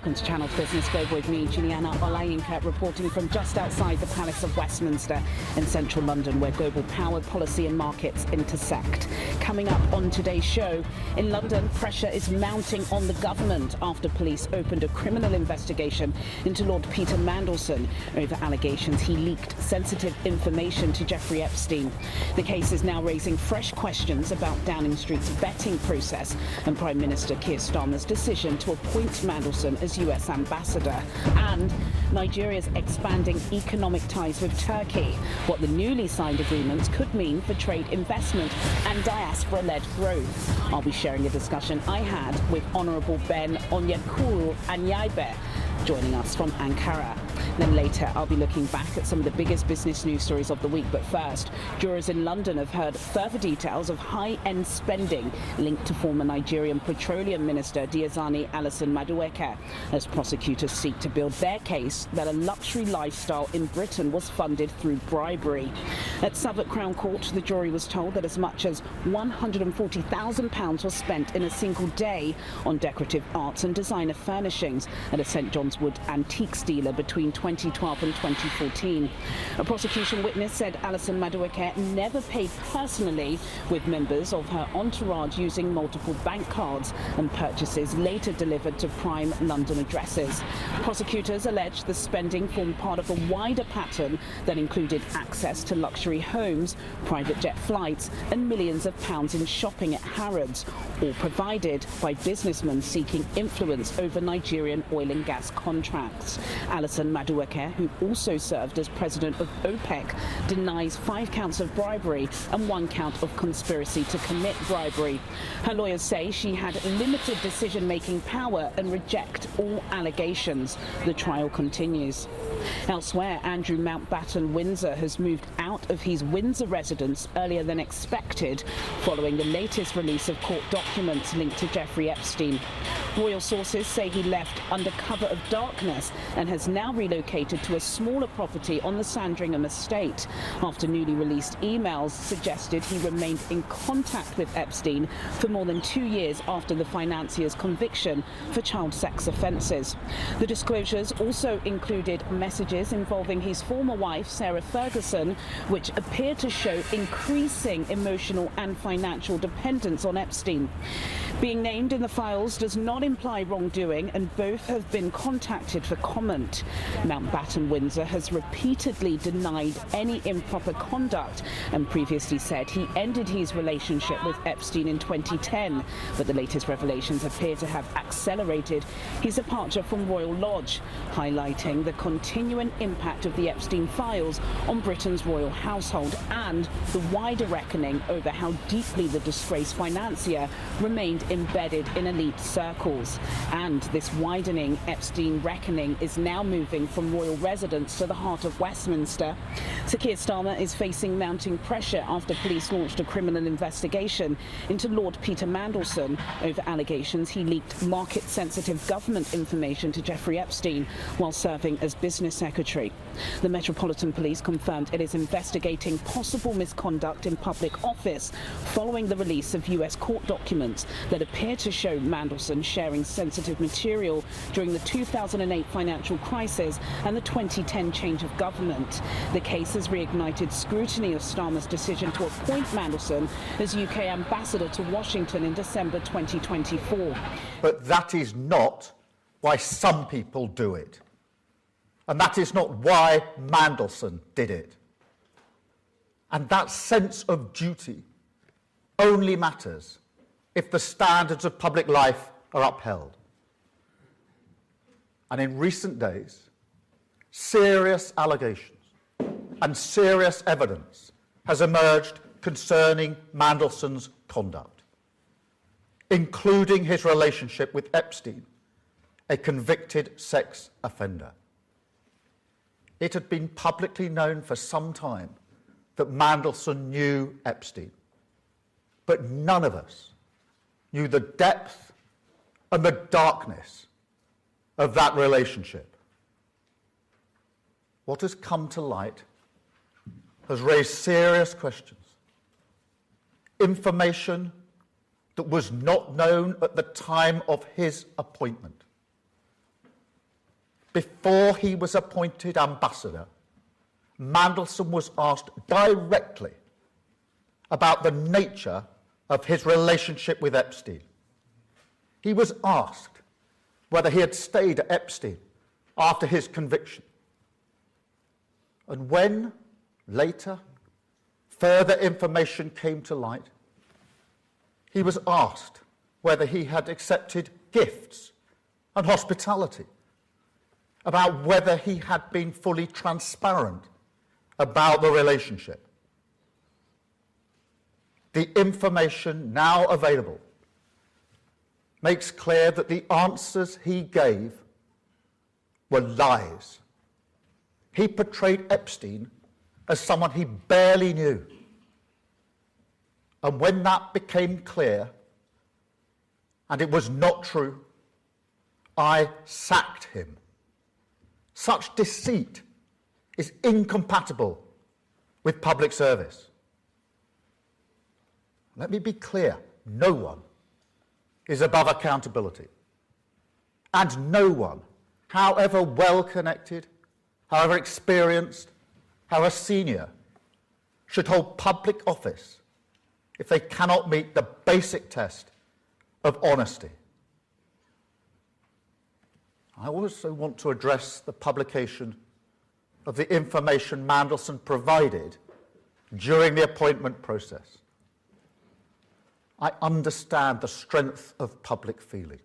Welcome to Channel's Business Global with me, Juliana Olayinka, reporting from just outside the Palace of Westminster in central London, where global power, policy and markets intersect. Coming up on today's show, in London, pressure is mounting on the government after police opened a criminal investigation into Lord Peter Mandelson over allegations he leaked sensitive information to Jeffrey Epstein. The case is now raising fresh questions about Downing Street's vetting process and Prime Minister Keir Starmer's decision to appoint Mandelson as US ambassador, and Nigeria's expanding economic ties with Turkey, what the newly signed agreements could mean for trade investment and diaspora-led growth. I'll be sharing a discussion I had with Honourable Ben Onyekuru Anyaibe, joining us from Ankara. Then later, I'll be looking back at some of the biggest business news stories of the week. But first, jurors in London have heard further details of high-end spending linked to former Nigerian Petroleum Minister Diezani Alison-Madueke, as prosecutors seek to build their case that a luxury lifestyle in Britain was funded through bribery. At Southwark Crown Court, the jury was told that as much as £140,000 was spent in a single day on decorative arts and designer furnishings at a St John's Wood antiques dealer between 2012 and 2014. A prosecution witness said Alison-Madueke never paid personally, with members of her entourage using multiple bank cards and purchases later delivered to prime London addresses. Prosecutors allege the spending formed part of a wider pattern that included access to luxury homes, private jet flights and millions of pounds in shopping at Harrods, all provided by businessmen seeking influence over Nigerian oil and gas contracts. Alison-Madueke, who also served as president of OPEC, denies 5 counts of bribery and 1 count of conspiracy to commit bribery. Her lawyers say she had limited decision-making power and reject all allegations. The trial continues. Elsewhere, Andrew Mountbatten Windsor has moved out of his Windsor residence earlier than expected, following the latest release of court documents linked to Jeffrey Epstein. Royal sources say he left under cover of darkness and has now relocated to a smaller property on the Sandringham estate, after newly released emails suggested he remained in contact with Epstein for more than 2 years after the financier's conviction for child sex offences. The disclosures also included messages involving his former wife, Sarah Ferguson, which appear to show increasing emotional and financial dependence on Epstein. Being named in the files does not imply wrongdoing, and both have been contacted for comment. Mountbatten Windsor has repeatedly denied any improper conduct and previously said he ended his relationship with Epstein in 2010, but the latest revelations appear to have accelerated his departure from Royal Lodge, highlighting the continuing impact of the Epstein files on Britain's royal household and the wider reckoning over how deeply the disgraced financier remained embedded in elite circles. And this widening Epstein reckoning is now moving from royal residence to the heart of Westminster. Sir Keir Starmer is facing mounting pressure after police launched a criminal investigation into Lord Peter Mandelson over allegations he leaked market-sensitive government information to Jeffrey Epstein while serving as business secretary. The Metropolitan Police confirmed it is investigating possible misconduct in public office following the release of US court documents that appear to show Mandelson sharing sensitive material during the 2008 financial crisis and the 2010 change of government. The case has reignited scrutiny of Starmer's decision to appoint Mandelson as UK ambassador to Washington in December 2024. But that is not why some people do it. And that is not why Mandelson did it. And that sense of duty only matters if the standards of public life are upheld. And in recent days, serious allegations and serious evidence has emerged concerning Mandelson's conduct, including his relationship with Epstein, a convicted sex offender. It had been publicly known for some time that Mandelson knew Epstein, but none of us knew the depth and the darkness of that relationship. What has come to light has raised serious questions. Information that was not known at the time of his appointment before he was appointed ambassador, Mandelson was asked directly about the nature of his relationship with Epstein. He was asked whether he had stayed at Epstein after his conviction. And when, later, further information came to light, he was asked whether he had accepted gifts and hospitality, about whether he had been fully transparent about the relationship. The information now available makes clear that the answers he gave were lies. He portrayed Epstein as someone he barely knew. And when that became clear, and it was not true, I sacked him. Such deceit is incompatible with public service. Let me be clear, no one is above accountability. And no one, however well connected, however experienced, however senior, should hold public office if they cannot meet the basic test of honesty. I also want to address the publication of the information Mandelson provided during the appointment process. I understand the strength of public feeling.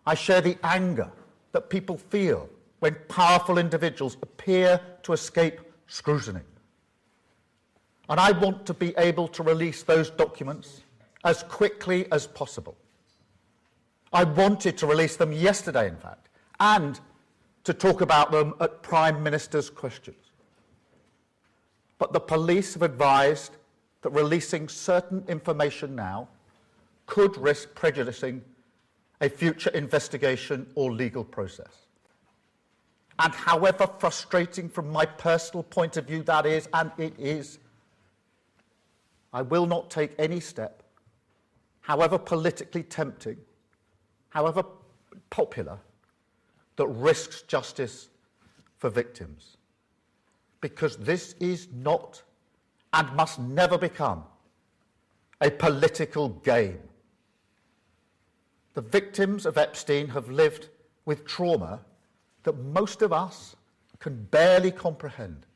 I share the anger that people feel when powerful individuals appear to escape scrutiny. And I want to be able to release those documents as quickly as possible. I wanted to release them yesterday, in fact, and to talk about them at Prime Minister's questions. But the police have advised that releasing certain information now could risk prejudicing a future investigation or legal process. And however frustrating from my personal point of view that is, and it is, I will not take any step, however politically tempting, however popular, that risks justice for victims. Because this is not and must never become a political game. The victims of Epstein have lived with trauma that most of us can barely comprehend.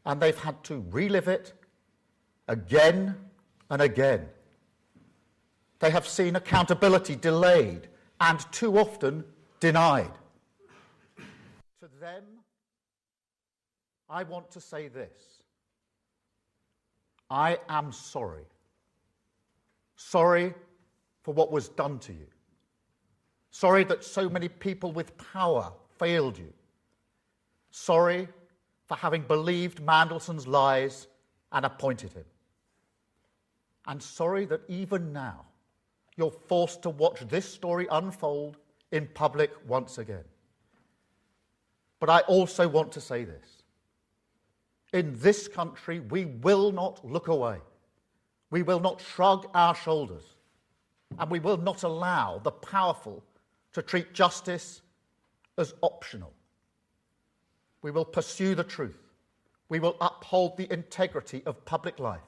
And they've had to relive it again and again. They have seen accountability delayed and too often denied. To them, I want to say this. I am sorry. Sorry for what was done to you. Sorry that so many people with power failed you. Sorry for having believed Mandelson's lies and appointed him. And sorry that even now you're forced to watch this story unfold in public once again. But I also want to say this. In this country, we will not look away. We will not shrug our shoulders. And we will not allow the powerful to treat justice as optional. We will pursue the truth. We will uphold the integrity of public life.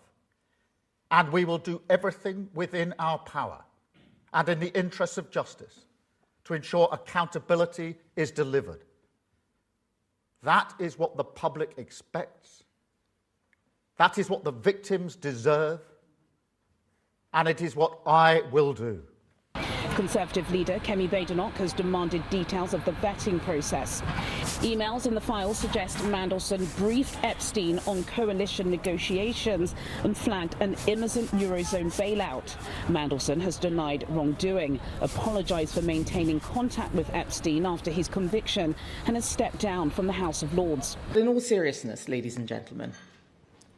And we will do everything within our power and in the interests of justice to ensure accountability is delivered. That is what the public expects. That is what the victims deserve. And it is what I will do. Conservative leader Kemi Badenoch has demanded details of the vetting process. Emails in the file suggest Mandelson briefed Epstein on coalition negotiations and flagged an innocent Eurozone bailout. Mandelson has denied wrongdoing, apologised for maintaining contact with Epstein after his conviction, and has stepped down from the House of Lords. In all seriousness, ladies and gentlemen,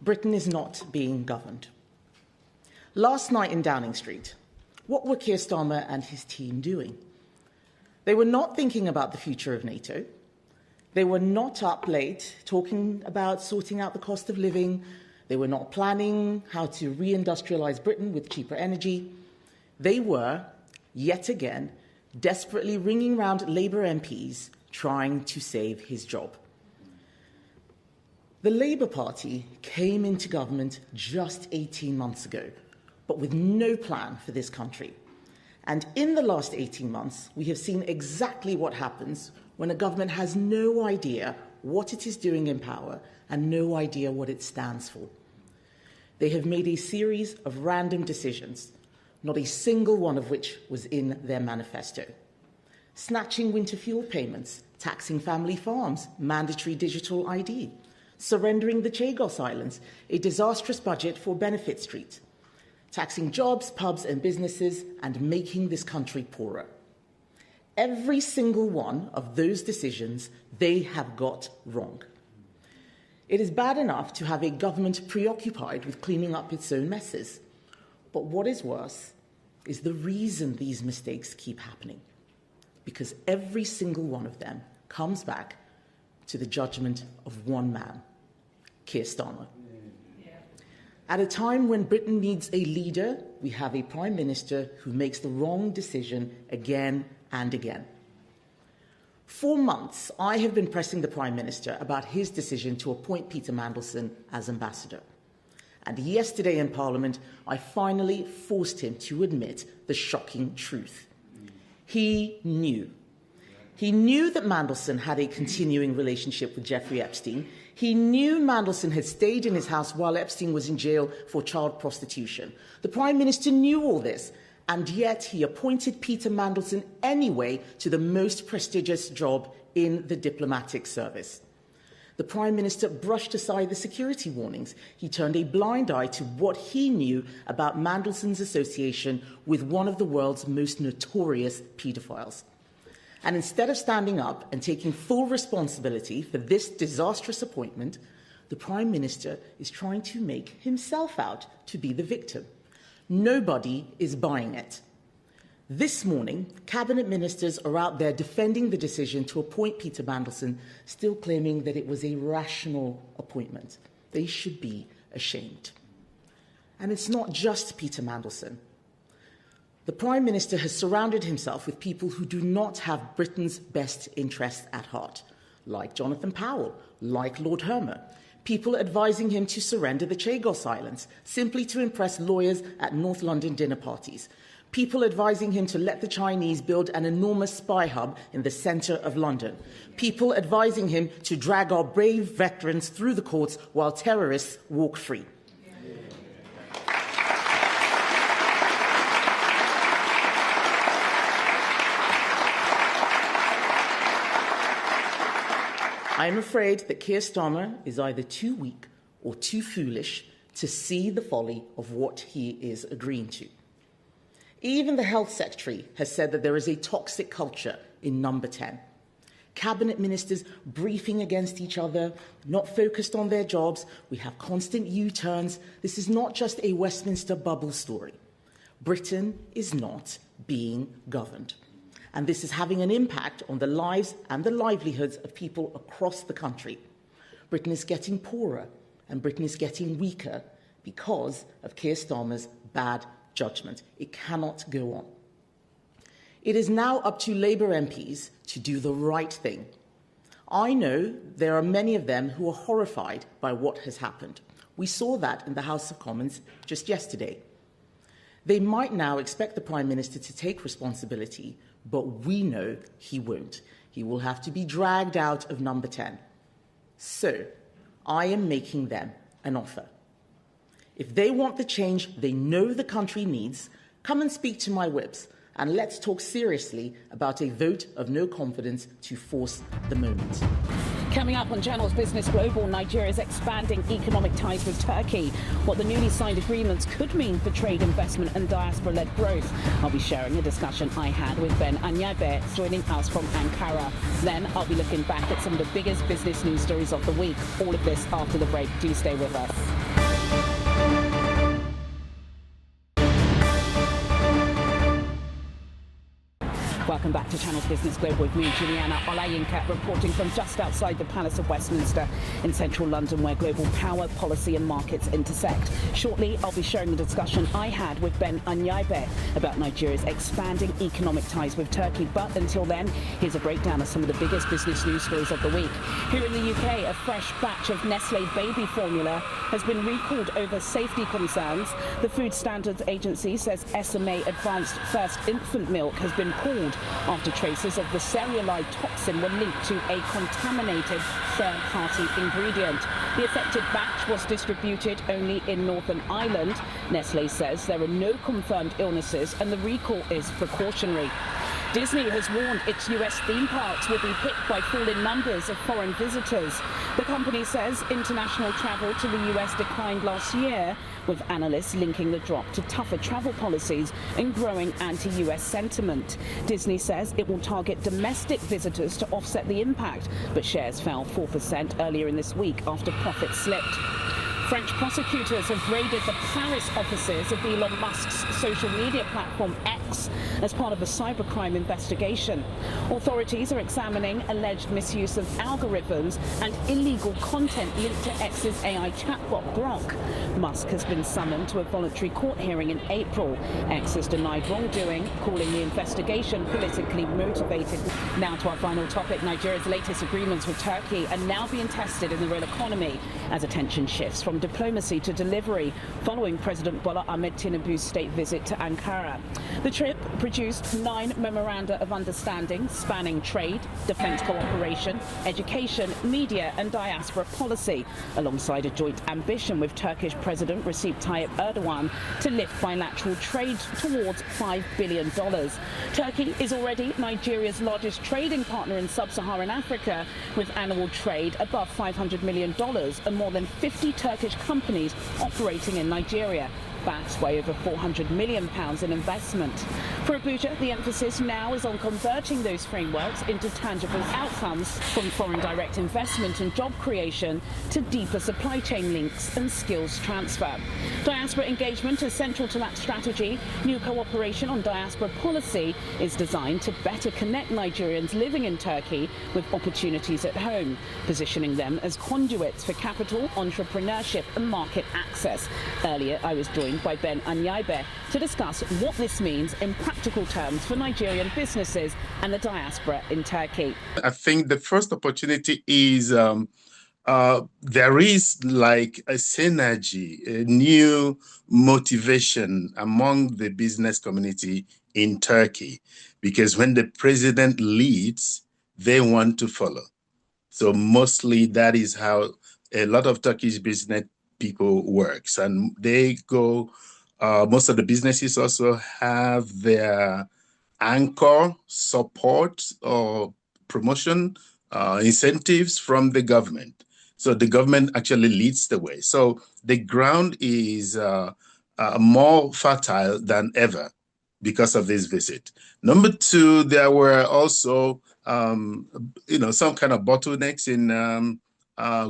Britain is not being governed. Last night in Downing Street, what were Keir Starmer and his team doing? They were not thinking about the future of NATO. They were not up late talking about sorting out the cost of living. They were not planning how to reindustrialise Britain with cheaper energy. They were, yet again, desperately ringing round Labour MPs trying to save his job. The Labour Party came into government just 18 months ago, but with no plan for this country. And in the last 18 months, we have seen exactly what happens when a government has no idea what it is doing in power and no idea what it stands for. They have made a series of random decisions, not a single one of which was in their manifesto. Snatching winter fuel payments, taxing family farms, mandatory digital ID, surrendering the Chagos Islands, a disastrous budget for Benefit Street, taxing jobs, pubs and businesses, and making this country poorer. Every single one of those decisions they have got wrong. It is bad enough to have a government preoccupied with cleaning up its own messes. But what is worse is the reason these mistakes keep happening. Because every single one of them comes back to the judgment of one man, Keir Starmer. At a time when Britain needs a leader, we have a Prime Minister who makes the wrong decision again and again. For months, I have been pressing the Prime Minister about his decision to appoint Peter Mandelson as ambassador. And yesterday in Parliament, I finally forced him to admit the shocking truth. He knew. He knew that Mandelson had a continuing relationship with Jeffrey Epstein. He knew Mandelson had stayed in his house while Epstein was in jail for child prostitution. The Prime Minister knew all this, and yet he appointed Peter Mandelson anyway to the most prestigious job in the diplomatic service. The Prime Minister brushed aside the security warnings. He turned a blind eye to what he knew about Mandelson's association with one of the world's most notorious paedophiles. And instead of standing up and taking full responsibility for this disastrous appointment, the Prime Minister is trying to make himself out to be the victim. Nobody is buying it. This morning, cabinet ministers are out there defending the decision to appoint Peter Mandelson, still claiming that it was a rational appointment. They should be ashamed. And it's not just Peter Mandelson. The Prime Minister has surrounded himself with people who do not have Britain's best interests at heart, like Jonathan Powell, like Lord Hermer, people advising him to surrender the Chagos Islands simply to impress lawyers at North London dinner parties, people advising him to let the Chinese build an enormous spy hub in the centre of London, people advising him to drag our brave veterans through the courts while terrorists walk free. I am afraid that Keir Starmer is either too weak or too foolish to see the folly of what he is agreeing to. Even the Health Secretary has said that there is a toxic culture in Number 10. Cabinet ministers briefing against each other, not focused on their jobs. We have constant U-turns. This is not just a Westminster bubble story. Britain is not being governed. And this is having an impact on the lives and the livelihoods of people across the country. Britain is getting poorer and Britain is getting weaker because of Keir Starmer's bad judgment. It cannot go on. It is now up to Labour MPs to do the right thing. I know there are many of them who are horrified by what has happened. We saw that in the House of Commons just yesterday. They might now expect the Prime Minister to take responsibility, but we know he won't. He will have to be dragged out of Number 10. So, I am making them an offer. If they want the change they know the country needs, come and speak to my whips, and let's talk seriously about a vote of no confidence to force the moment. Coming up on Channel's Business Global, Nigeria's expanding economic ties with Turkey, what the newly signed agreements could mean for trade, investment and diaspora-led growth. I'll be sharing a discussion I had with Ben Anyabe, joining us from Ankara. Then I'll be looking back at some of the biggest business news stories of the week. All of this after the break. Do stay with us. Welcome back to Channel's Business Global with me, Juliana Olayinka, reporting from just outside the Palace of Westminster in central London, where global power, policy and markets intersect. Shortly, I'll be sharing the discussion I had with Ben Anyabe about Nigeria's expanding economic ties with Turkey. But until then, here's a breakdown of some of the biggest business news stories of the week. Here in the UK, a fresh batch of Nestle baby formula has been recalled over safety concerns. The Food Standards Agency says SMA Advanced First Infant Milk has been pulled after traces of the cereulide toxin were linked to a contaminated third-party ingredient. The affected batch was distributed only in Northern Ireland. Nestle says there are no confirmed illnesses and the recall is precautionary. Disney has warned its US theme parks will be hit by falling numbers of foreign visitors. The company says international travel to the US declined last year, with analysts linking the drop to tougher travel policies and growing anti-US sentiment. Disney says it will target domestic visitors to offset the impact, but shares fell 4% earlier in this week after profits slipped. French prosecutors have raided the Paris offices of Elon Musk's social media platform X as part of a cybercrime investigation. Authorities are examining alleged misuse of algorithms and illegal content linked to X's AI chatbot Grok. Musk has been summoned to a voluntary court hearing in April. X has denied wrongdoing, calling the investigation politically motivated. Now to our final topic. Nigeria's latest agreements with Turkey are now being tested in the real economy as attention shifts from diplomacy to delivery following President Bola Ahmed Tinubu's state visit to Ankara. The trip produced 9 memoranda of understanding spanning trade, defence cooperation, education, media and diaspora policy, alongside a joint ambition with Turkish President Recep Tayyip Erdogan to lift bilateral trade towards $5 billion. Turkey is already Nigeria's largest trading partner in sub-Saharan Africa, with annual trade above $500 million and more than 50 Turkish companies operating in Nigeria, backed by over £400 million in investment. For Abuja, the emphasis now is on converting those frameworks into tangible outcomes, from foreign direct investment and job creation to deeper supply chain links and skills transfer. Diaspora engagement is central to that strategy. New cooperation on diaspora policy is designed to better connect Nigerians living in Turkey with opportunities at home, positioning them as conduits for capital, entrepreneurship and market access. Earlier, I was joined by Ben Anyabe to discuss what this means in practical terms for Nigerian businesses and the diaspora in Turkey. I think the first opportunity is there is like a synergy, a new motivation among the business community in Turkey, because when the president leads, they want to follow. So mostly that is how a lot of Turkish business people works, and they go, most of the businesses also have their anchor support or promotion incentives from the government. So the government actually leads the way. So the ground is more fertile than ever because of this visit. Number two, there were also some kind of bottlenecks in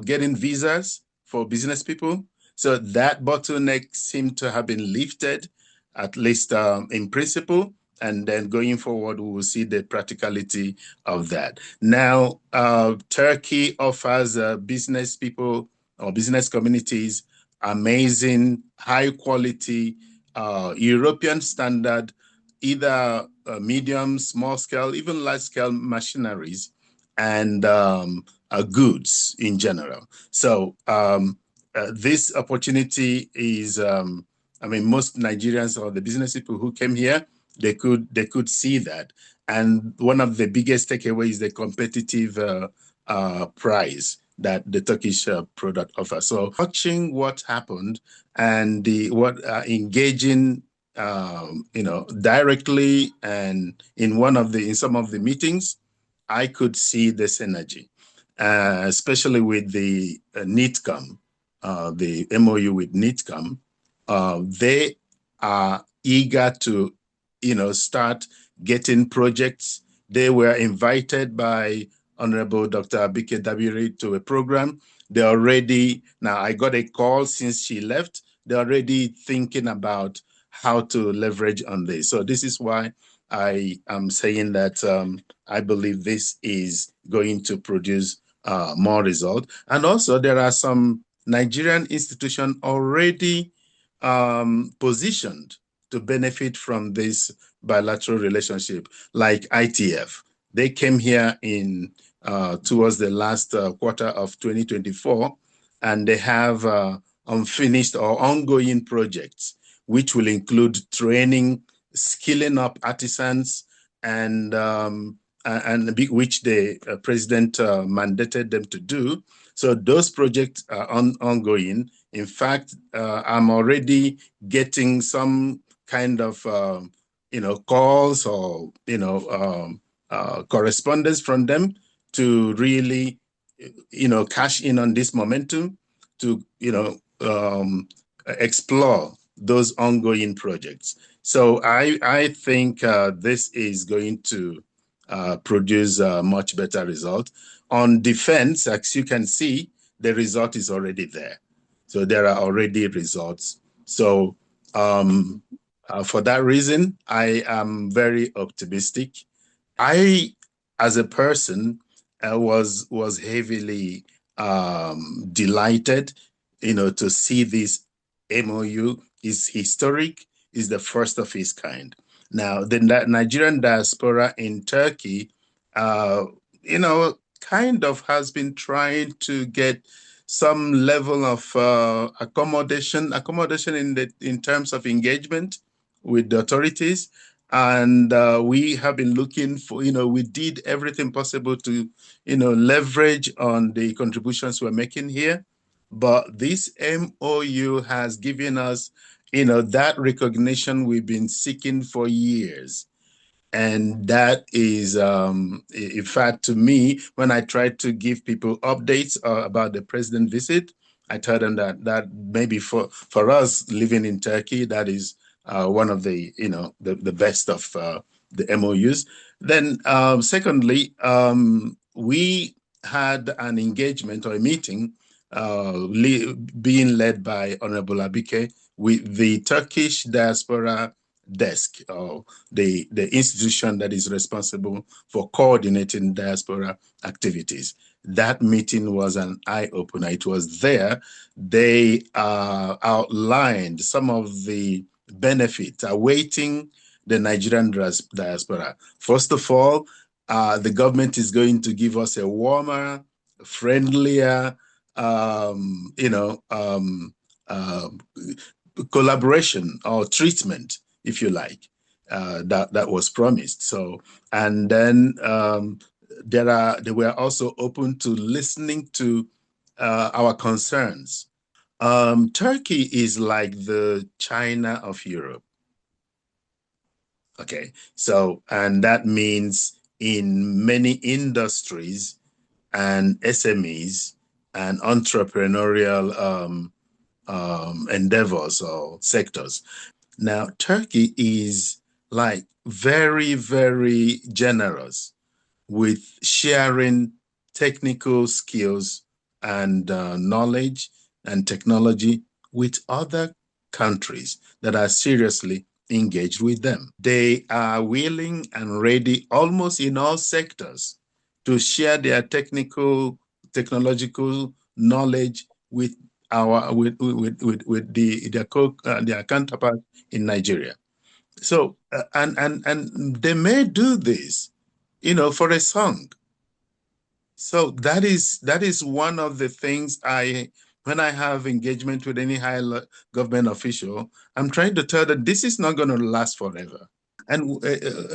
getting visas for business people. So that bottleneck seemed to have been lifted, at least in principle, and then going forward, we will see the practicality of that. Now, Turkey offers business people or business communities amazing, high quality, European standard, either medium, small scale, even large scale machineries and goods in general. So this opportunity is, most Nigerians or the business people who came here, they could see that. And one of the biggest takeaways is the competitive price that the Turkish product offers. So watching what happened and engaging directly and in some of the meetings, I could see the synergy, especially with the NITCOM, the MOU with NITCOM. They are eager to, start getting projects. They were invited by Honorable Dr. Abike Dabiri to a program. Now I got a call since she left. They're already thinking about how to leverage on this. So this is why I am saying that I believe this is going to produce more result. And also there are some Nigerian institutions already positioned to benefit from this bilateral relationship, like ITF. They came here in towards the last quarter of 2024, and they have unfinished or ongoing projects, which will include training, skilling up artisans, and which the president mandated them to do. So those projects are ongoing. In fact, I'm already getting some kind of calls or correspondence from them to really cash in on this momentum to explore those ongoing projects. So I think this is going to produce a much better result. On defense, as you can see, the result is already there. So there are already results. So for that reason, I am very optimistic. I, as a person, was heavily delighted, to see this MOU. Is historic, is the first of its kind. Now, the Nigerian diaspora in Turkey, kind of has been trying to get some level of accommodation in terms of engagement with the authorities. And we have been looking for, we did everything possible to, leverage on the contributions we're making here. But this MOU has given us, that recognition we've been seeking for years. And that is, in fact, to me, when I try to give people updates about the president's visit, I tell them that maybe for us living in Turkey, that is one of the, the best of the MOUs. Then secondly, we had an engagement or a meeting being led by Honorable Abike with the Turkish diaspora desk, or the institution that is responsible for coordinating diaspora activities. That meeting was an eye-opener. It was there. They outlined some of the benefits awaiting the Nigerian diaspora. First of all, the government is going to give us a warmer, friendlier, collaboration or treatment, if you like, that was promised. So, and then they were also open to listening to our concerns. Turkey is like the China of Europe. Okay, so, and that means in many industries and SMEs and entrepreneurial endeavors or sectors. Now, Turkey is like very, very generous with sharing technical skills and knowledge and technology with other countries that are seriously engaged with them. They are willing and ready almost in all sectors to share their technological knowledge with their counterparts in Nigeria. So and they may do this, for a song. So that is one of the things when I have engagement with any high government official, I'm trying to tell them this is not going to last forever. And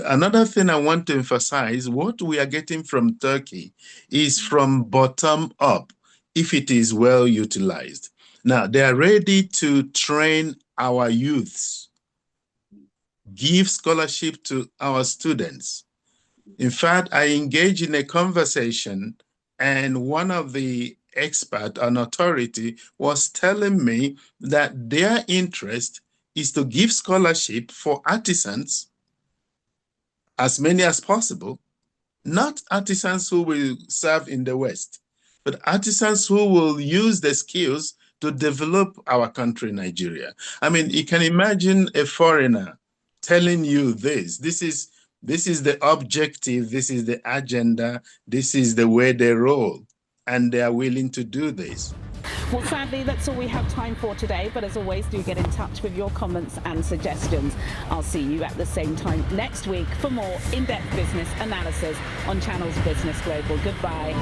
another thing I want to emphasize, what we are getting from Turkey is from bottom up, if it is well utilized. Now, they are ready to train our youths, give scholarship to our students. In fact, I engaged in a conversation, and one of the experts, an authority, was telling me that their interest is to give scholarship for artisans, as many as possible, not artisans who will serve in the West, but artisans who will use the skills to develop our country, Nigeria. I mean, you can imagine a foreigner telling you this. This is This is the objective, this is the agenda, this is the way they roll, and they are willing to do this. Well, sadly, that's all we have time for today. But as always, do get in touch with your comments and suggestions. I'll see you at the same time next week for more in-depth business analysis on Channel's Business Global. Goodbye.